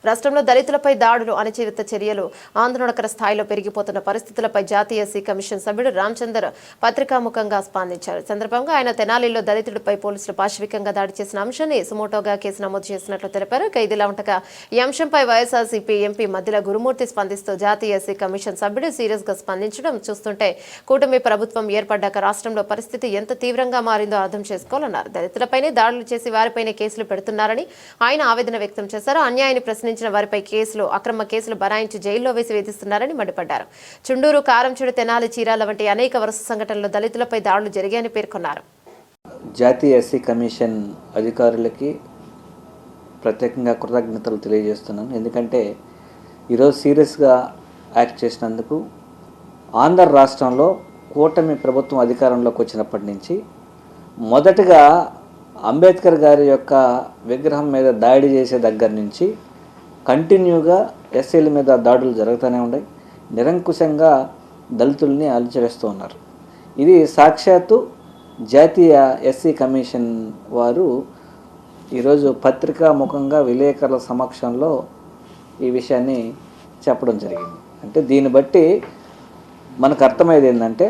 రాష్ట్రంలో దళితులపై దాడులు, అణచివేత చర్యలు ఆందోళనకర స్థాయిలో పెరిగిపోతున్న పరిస్థితులపై జాతీయ ఎస్సీ కమిషన్ సభ్యుడు రామచందర్ పత్రికాముఖంగా స్పందించారు. సందర్భంగా ఆయన తెనాలిలో దళితుడిపై పోలీసులు పాశవికంగా దాడి చేసిన అంశాన్ని సుమోటోగా కేసు నమోదు చేసినట్లు తెలిపారు. ఖైదీలా ఉండగా ఈ అంశంపై వైఎస్ఆర్సీపీ ఎంపీ మద్దిల గురుమూర్తి స్పందిస్తూ జాతీయ ఎస్సీ కమిషన్ సభ్యుడు సీరియస్ గా స్పందించడం చూస్తుంటే కూటమి ప్రభుత్వం ఏర్పడ్డాక రాష్ట్రంలో పరిస్థితి ఎంత తీవ్రంగా మారిందో అర్థం చేసుకోవాలన్నారు. దళితులపైనే దాడులు చేసి వారిపైనే కేసులు పెడుతున్నారని ఆయన ఆవేదన వ్యక్తం చేశారు. అన్యాయాన్ని ప్రశ్నించిన వారిపై కేసులు, అక్రమ కేసులు బనాయించి జైల్లో వేసి వేధిస్తున్నారని మండిపడ్డారు. చుండూరు, కారంచెడు, తెనాలి, చీరాల వంటి అనేక వరుస సంఘటనల్లో దళితులపై దాడులు జరిగాయని పేర్కొన్నారు. జాతీయ ఎస్సీ కమిషన్ అధికారులకి ప్రత్యేకంగా కృతజ్ఞతలు తెలియజేస్తున్నాను. ఎందుకంటే ఈరోజు సీరియస్గా యాక్ట్ చేసినందుకు. ఆంధ్ర రాష్ట్రంలో కూటమి ప్రభుత్వం అధికారంలోకి వచ్చినప్పటి నుంచి మొదటగా అంబేద్కర్ గారి యొక్క విగ్రహం మీద దాడి చేసే దగ్గర నుంచి కంటిన్యూగా ఎస్సీల మీద దాడులు జరుగుతూనే ఉన్నాయి. నిరంకుశంగా దళితుల్ని అలచివేస్తూ ఉన్నారు. ఇది సాక్షాత్తు జాతీయ ఎస్సీ కమిషన్ వారు ఈరోజు పత్రికా ముఖంగా విలేకరుల సమక్షంలో ఈ విషయాన్ని చెప్పడం జరిగింది. అంటే దీన్ని బట్టి మనకు అర్థమయ్యేది ఏంటంటే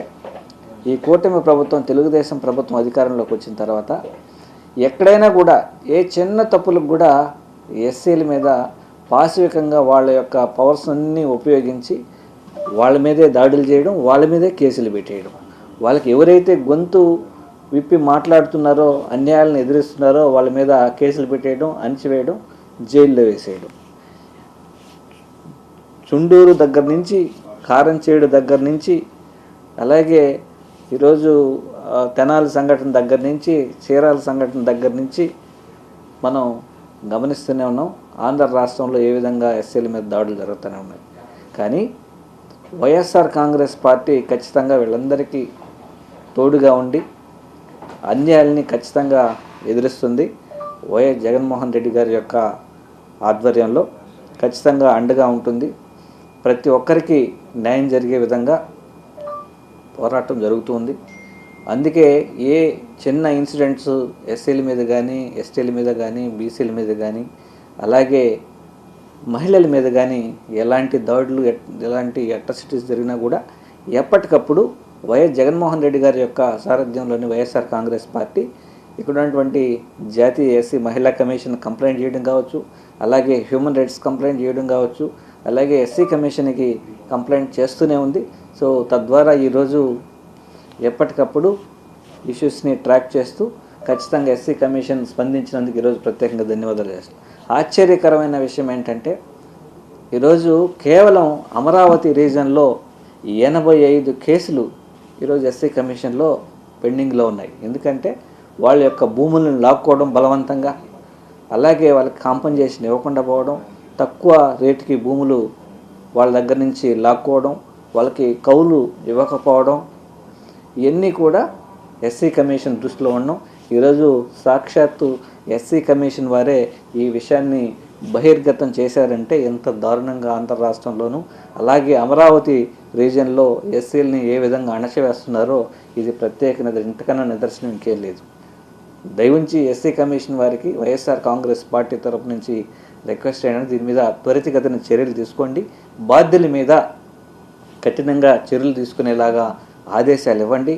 ఈ కూటమి ప్రభుత్వం, తెలుగుదేశం ప్రభుత్వం అధికారంలోకి వచ్చిన తర్వాత ఎక్కడైనా కూడా ఏ చిన్న తప్పులకు కూడా ఎస్సీల మీద పాశవికంగా వాళ్ళ యొక్క పవర్స్ అన్నీ ఉపయోగించి వాళ్ళ మీదే దాడులు చేయడం, వాళ్ళ మీదే కేసులు పెట్టేయడం, వాళ్ళకి ఎవరైతే గొంతు విప్పి మాట్లాడుతున్నారో, అన్యాయాలను ఎదిరిస్తున్నారో వాళ్ళ మీద కేసులు పెట్టేయడం, అణిచివేయడం, జైల్లో వేసేయడం. చుండూరు దగ్గర నుంచి, కారంచేడు దగ్గర నుంచి, అలాగే ఈరోజు తెనాలి సంఘటన దగ్గర నుంచి, చీరాల సంఘటన దగ్గర నుంచి మనం గమనిస్తూనే ఉన్నాం. ఆంధ్ర రాష్ట్రంలో ఏ విధంగా ఎస్సీల మీద దాడులు జరుగుతూనే ఉన్నాయి. కానీ వైఎస్ఆర్ కాంగ్రెస్ పార్టీ ఖచ్చితంగా వీళ్ళందరికీ తోడుగా ఉండి అన్యాయాల్ని ఖచ్చితంగా ఎదురిస్తుంది. వైఎస్ జగన్మోహన్ రెడ్డి గారి యొక్క ఆధ్వర్యంలో ఖచ్చితంగా అండగా ఉంటుంది. ప్రతి ఒక్కరికి న్యాయం జరిగే విధంగా పోరాటం జరుగుతుంది. అందుకే ఏ చిన్న ఇన్సిడెంట్స్ ఎస్సీల మీద కానీ, ఎస్టీల మీద కానీ, బీసీల మీద కానీ, అలాగే మహిళల మీద కానీ ఎలాంటి దాడులు, ఎలాంటి అట్రాసిటీస్ జరిగినా కూడా ఎప్పటికప్పుడు వైఎస్ జగన్మోహన్ రెడ్డి గారి యొక్క సారథ్యంలోని వైఎస్ఆర్ కాంగ్రెస్ పార్టీ ఇక్కడ ఉన్నటువంటి జాతీయ ఎస్సీ మహిళా కమిషన్ కంప్లైంట్ చేయడం కావచ్చు, అలాగే హ్యూమన్ రైట్స్ కంప్లైంట్ చేయడం కావచ్చు, అలాగే ఎస్సీ కమిషన్కి కంప్లైంట్ చేస్తూనే ఉంది. సో తద్వారా ఈరోజు ఎప్పటికప్పుడు ఇష్యూస్ని ట్రాక్ చేస్తూ ఖచ్చితంగా ఎస్సీ కమిషన్ స్పందించినందుకు ఈరోజు ప్రత్యేకంగా ధన్యవాదాలు చేస్తాను. ఆశ్చర్యకరమైన విషయం ఏంటంటే ఈరోజు కేవలం అమరావతి రీజన్లో 85 కేసులు ఈరోజు ఎస్సీ కమిషన్లో పెండింగ్లో ఉన్నాయి. ఎందుకంటే వాళ్ళ యొక్క భూములను లాక్కోవడం బలవంతంగా, అలాగే వాళ్ళకి కాంపన్సేషన్ ఇవ్వకుండా పోవడం, తక్కువ రేటుకి భూములు వాళ్ళ దగ్గర నుంచి లాక్కోవడం, వాళ్ళకి కౌలు ఇవ్వకపోవడం, ఇవన్నీ కూడా ఎస్సీ కమిషన్ దృష్టిలో ఉన్నాం. ఈరోజు సాక్షాత్తు ఎస్సీ కమిషన్ వారే ఈ విషయాన్ని బహిర్గతం చేశారంటే ఎంత దారుణంగా ఆంధ్ర రాష్ట్రంలోనూ, అలాగే అమరావతి రీజియన్లో ఎస్సీలని ఏ విధంగా అణచివేస్తున్నారో ఇది ప్రత్యేక ఇంతకన్నా నిదర్శనం ఇంకేం లేదు. దయవుంచి ఎస్సీ కమిషన్ వారికి వైఎస్ఆర్ కాంగ్రెస్ పార్టీ తరపు నుంచి రిక్వెస్ట్ అయినది, దీని మీద త్వరితగతిన చర్యలు తీసుకోండి. బాధ్యుల మీద కఠినంగా చర్యలు తీసుకునేలాగా ఆదేశాలు ఇవ్వండి.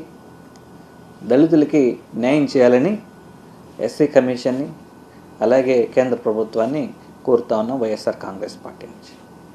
దళితులకి న్యాయం చేయాలని ఎస్సీ కమిషన్ని అలాగే కేంద్ర ప్రభుత్వాన్ని కోరుతా ఉన్నాం వైఎస్ఆర్ కాంగ్రెస్ పార్టీ నుంచి.